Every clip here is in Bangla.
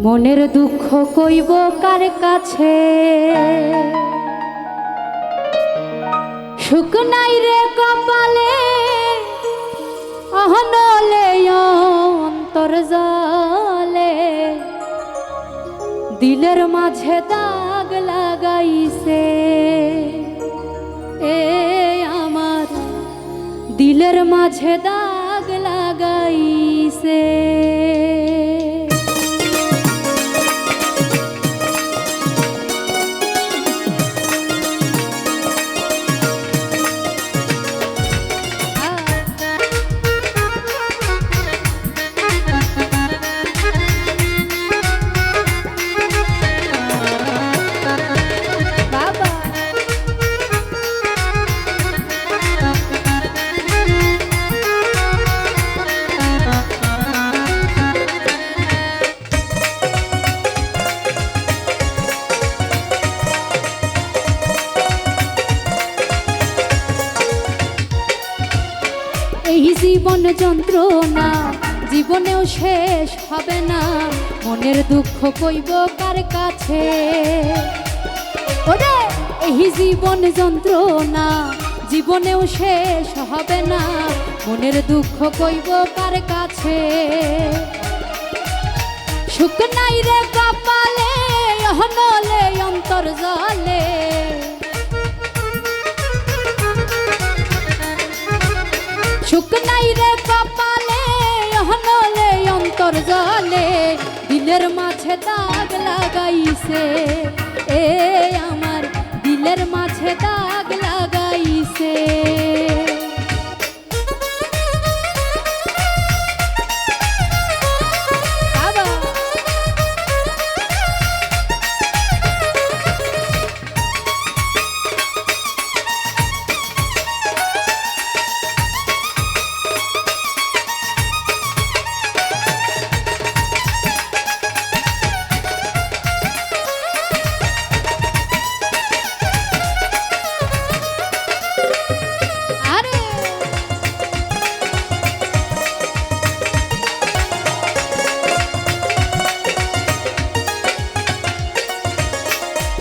মনের দুঃখ কইব কার কাছে, সুখ নাই রে কপালে, অহনলে অন্তর জলে, দিলের মাঝে দাগ লাগাইছে। এ আমার দিলের মাঝে দাগ লাগাইছে। এই জীবন যন্ত্রণা জীবনেও শেষ হবে না, মনের দুঃখ কইব কার কাছে। ওরে এই জীবন যন্ত্রণা জীবনেও শেষ হবে না, মনের দুঃখ কইব কার কাছে। সুখ নাই রে কপালে, অহনলে অন্তর জলে, সুখ নাই রে কপালে, অহনলে অন্তর জলে, দিলের মাঝে দাগ লাগাইছে। এ আমার দিলের মাঝে দাগ লাগাইছে।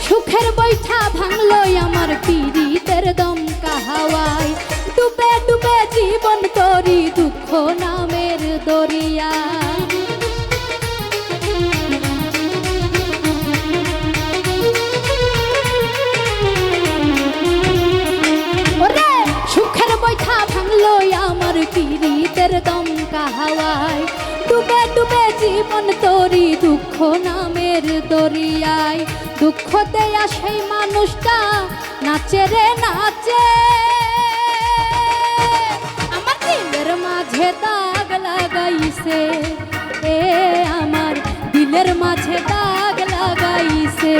সুখের বৈঠা ভাঙলো আমার পীড়িতের দমকা হাওয়ায়, ডুবে ডুবে জীবন তরি দুঃখ নামের দরিয়া। ওরে সুখের বৈঠা ভাঙলো আমার পীড়িতের দমকা হাওয়ায়, ডুবে ডুবে জীবন তরি দুঃখ নামের দরিয়ায়। দুঃখ দেয়া সেই মানুষটা নাচে রে নাচে, আমার দিলের মাঝে দাগ লাগাইছে। এ আমার দিলের মাঝে দাগ লাগাইছে।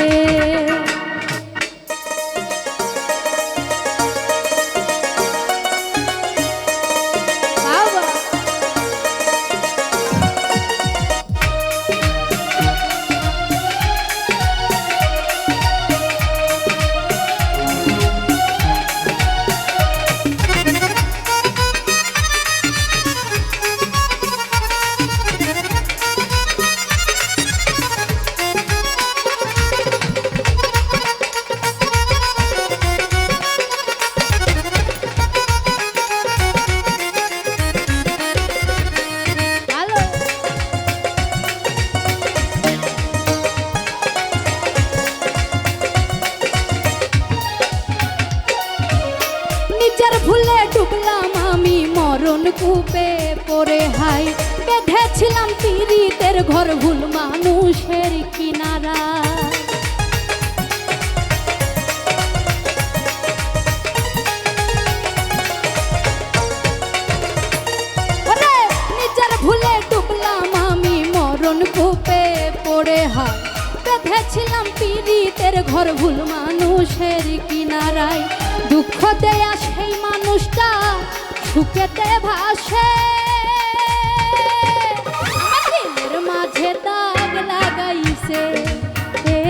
ভুলে ডুবলাম আমি মরণ কূপে পড়ে, হাই বেঁধেছিলাম পীড়িতের ঘর ভুল মানুষের কিনারা। নিজের ভুলে ডুবলাম আমি মরণ কূপে পড়ে, হাই বেঁধেছিলাম পীড়িতের ঘর ভুল মানুষের কিনারায়। দুঃখ দেয়া সেই মানুষটা সুখেতে ভাসে, দিলের মাঝে দাগ লাগাইছে। এ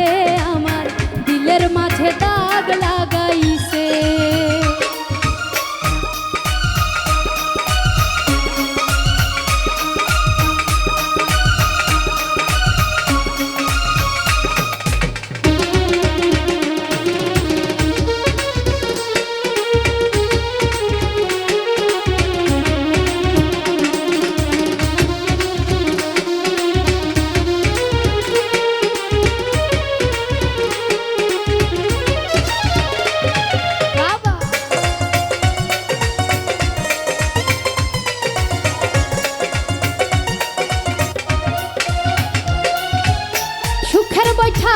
আমার দিলের মাঝে দাগ লাগাইছে।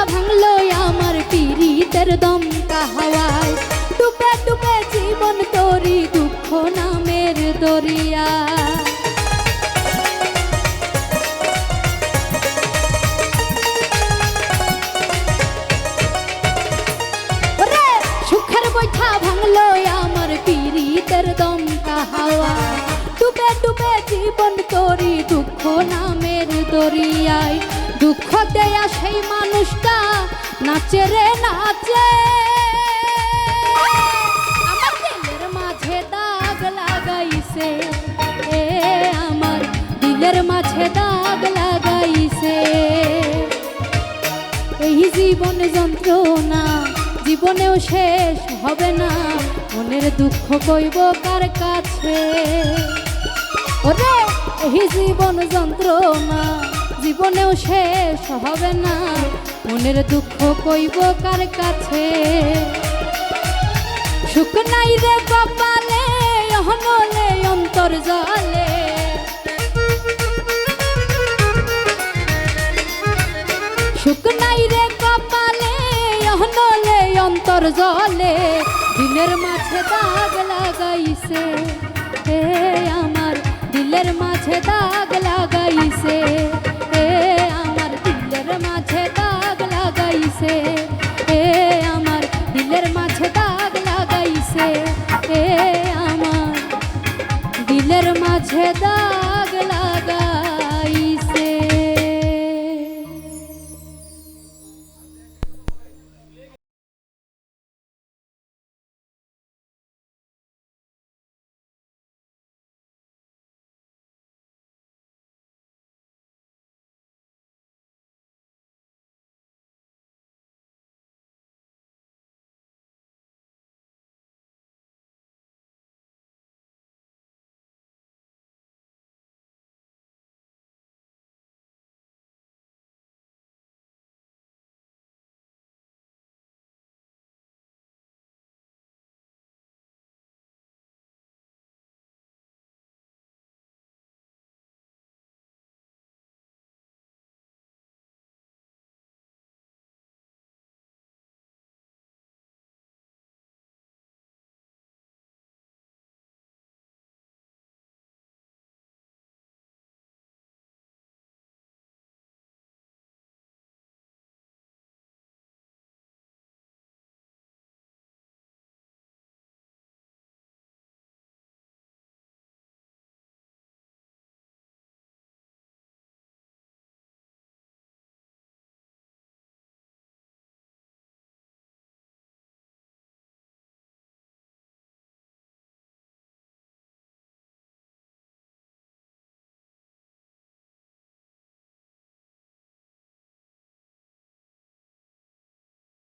ভাঙলো আমার পীড়িতের দমকা হাওয়ায় ডুবে ডুবে জীবন তোরি দুঃখ নামের দরিয়া সুখের বৈঠা ভাঙলো আমার পীড়িতের দমকা হাওয়া ডুবে ডুবে জীবন তোরি দুঃখ নামের দরিয়ায় দুঃখ দেয়া সেই মানুষটা নাচে রে নাচে আমার দিলের মাঝে দাগ লাগাইছে এ আমার দিলের মাঝে দাগ লাগাইছে এই জীবন যন্ত্রণা জীবনেও শেষ হবে না মনের দুঃখ কইব কার কাছে ওরে এই জীবন যন্ত্রণা জীবনেও শেষ হবে না মনের দুঃখ কইব কার কাছে সুখ নাই রে কপালে অহনলে অন্তর জলে সুখ নাই রে কপালে অহনলে অন্তর জলে দিলের মাঝে দাগ লাগাইছে হে আমার দিলের মাঝে দাগ লাগাইছে হে আমার দিলের মাঝে দাগ লাগাইছে হে আমার দিলের মাঝে দাগ লাগাইছে হে আমার দিলের মাঝে দাগ